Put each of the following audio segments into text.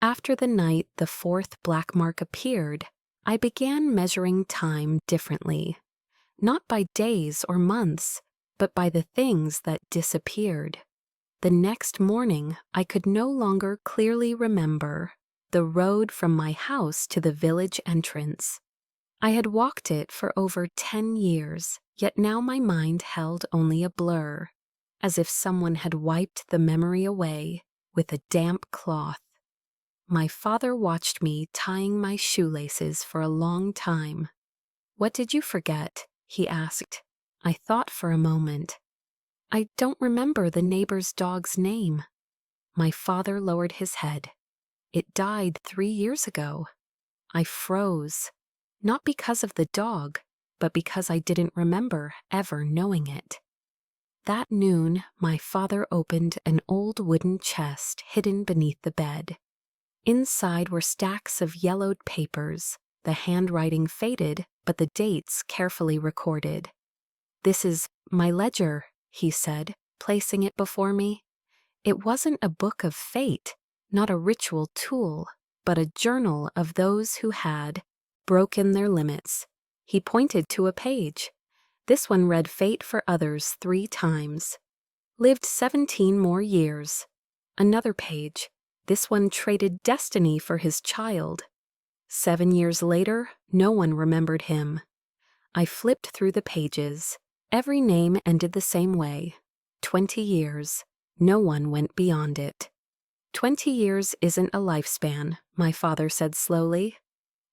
After the night the fourth black mark appeared, I began measuring time differently. Not by days or months, but by the things that disappeared. The next morning, I could no longer clearly remember the road from my house to the village entrance. I had walked it for over 10 years, yet now my mind held only a blur, as if someone had wiped the memory away with a damp cloth. My father watched me tying my shoelaces for a long time. "What did you forget?" he asked. I thought for a moment. "I don't remember the neighbor's dog's name." My father lowered his head. "It died 3 years ago." I froze, not because of the dog, but because I didn't remember ever knowing it. That noon, my father opened an old wooden chest hidden beneath the bed. Inside were stacks of yellowed papers, the handwriting faded, but the dates carefully recorded. "This is my ledger," he said, placing it before me. It wasn't a book of fate, not a ritual tool, but a journal of those who had broken their limits. He pointed to a page. This one read fate for others 3 times. Lived 17 more years. Another page. This one traded destiny for his child. 7 years later, no one remembered him. I flipped through the pages. Every name ended the same way. 20 years. No one went beyond it. 20 years isn't a lifespan, my father said slowly.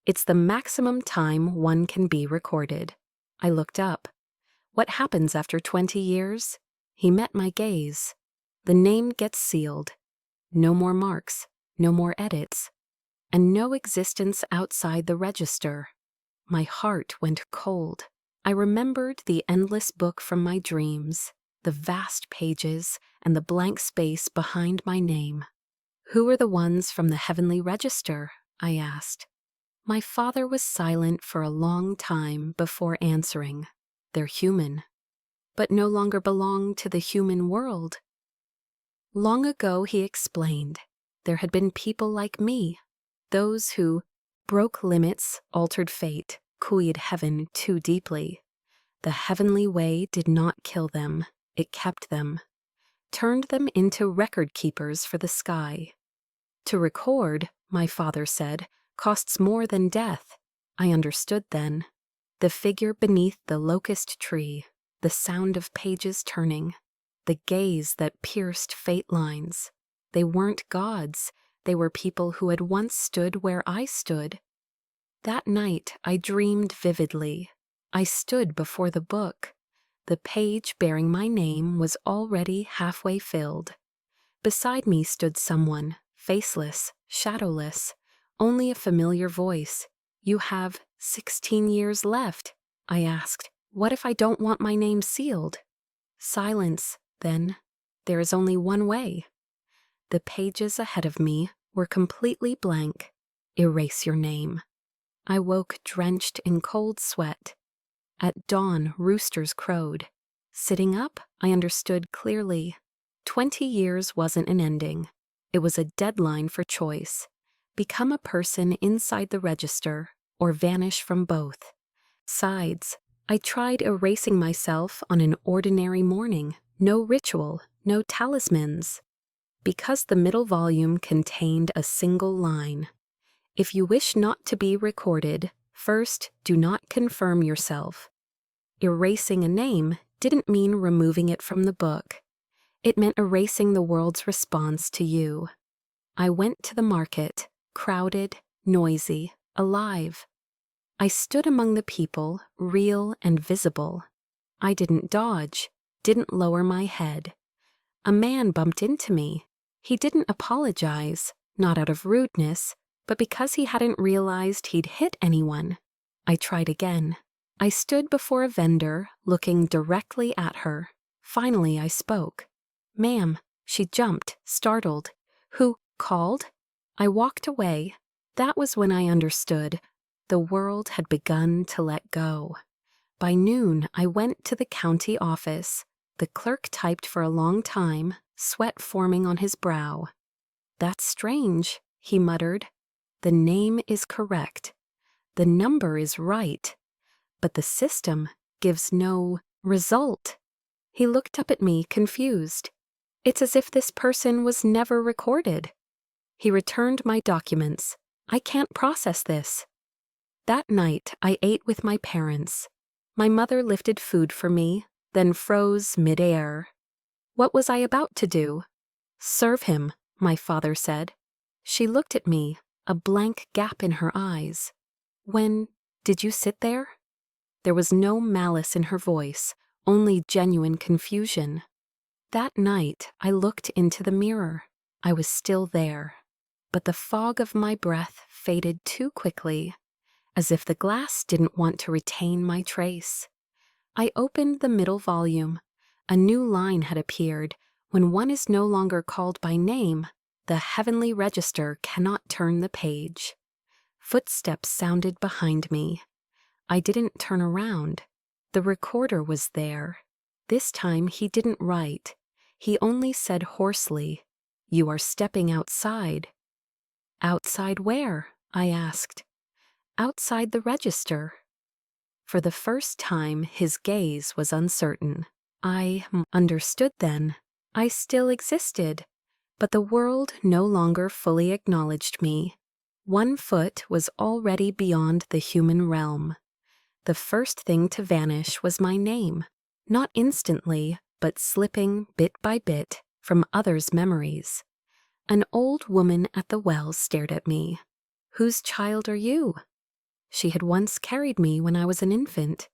It's the maximum time one can be recorded. I looked up. "What happens after 20 years? He met my gaze. "The name gets sealed. No more marks, no more edits, and no existence outside the register." My heart went cold. I remembered the endless book from my dreams, the vast pages, and the blank space behind my name. "Who are the ones from the heavenly register?" I asked. My father was silent for a long time before answering. "They're human, but no longer belong to the human world." Long ago, he explained, there had been people like me, those who broke limits, altered fate, cooled heaven too deeply. The heavenly way did not kill them, it kept them, turned them into record keepers for the sky. To record, my father said, costs more than death. I understood then. The figure beneath the locust tree, the sound of pages turning, the gaze that pierced fate lines. They weren't gods, they were people who had once stood where I stood. That night I dreamed vividly. I stood before the book. The page bearing my name was already halfway filled. Beside me stood someone, faceless, shadowless, only a familiar voice. "You have 16 years left." I asked, "What if I don't want my name sealed?" Silence, then. There is only one way. The pages ahead of me were completely blank. Erase your name. I woke drenched in cold sweat. At dawn, roosters crowed. Sitting up, I understood clearly. 20 years wasn't an ending. It was a deadline for choice. Become a person inside the register, or vanish from both. Sides. I tried erasing myself on an ordinary morning. No ritual, no talismans. Because the middle volume contained a single line. If you wish not to be recorded, first do not confirm yourself. Erasing a name didn't mean removing it from the book. It meant erasing the world's response to you. I went to the market, crowded, noisy, alive. I stood among the people, real and visible. I didn't dodge, didn't lower my head. A man bumped into me. He didn't apologize, not out of rudeness, but because he hadn't realized he'd hit anyone. I tried again. I stood before a vendor, looking directly at her. Finally, I spoke. "Ma'am." She jumped, startled. "Who called?" I walked away. That was when I understood. The world had begun to let go. By noon, I went to the county office. The clerk typed for a long time, sweat forming on his brow. "That's strange," he muttered. The name is correct. The number is right. But the system gives no result. He looked up at me, confused. It's as if this person was never recorded. He returned my documents. I can't process this. That night, I ate with my parents. My mother lifted food for me, then froze midair. What was I about to do? Serve him, my father said. She looked at me, a blank gap in her eyes. When did you sit there? There was no malice in her voice, only genuine confusion. That night, I looked into the mirror. I was still there, but the fog of my breath faded too quickly, as if the glass didn't want to retain my trace. I opened the middle volume. A new line had appeared. When one is no longer called by name, the heavenly register cannot turn the page. Footsteps sounded behind me. I didn't turn around. The recorder was there. This time he didn't write. He only said hoarsely, "You are stepping outside." Outside where? I asked. Outside the register. For the first time, his gaze was uncertain. I understood then. I still existed, but the world no longer fully acknowledged me. One foot was already beyond the human realm. The first thing to vanish was my name, not instantly, but slipping bit by bit from others' memories. An old woman at the well stared at me. "Whose child are you?" She had once carried me when I was an infant.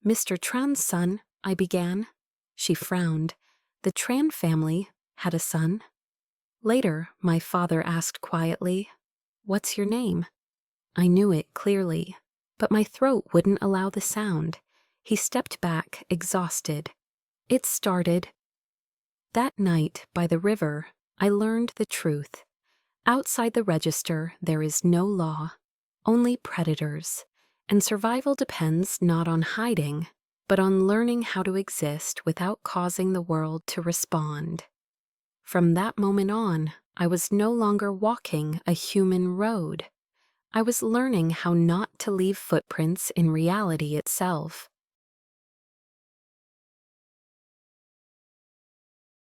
"Mr. Tran's son," I began. She frowned. The Tran family had a son. Later, my father asked quietly, "What's your name?" I knew it clearly, but my throat wouldn't allow the sound. He stepped back, exhausted. It started. That night, by the river, I learned the truth. Outside the register, there is no law, only predators, and survival depends not on hiding, but on learning how to exist without causing the world to respond. From that moment on, I was no longer walking a human road. I was learning how not to leave footprints in reality itself.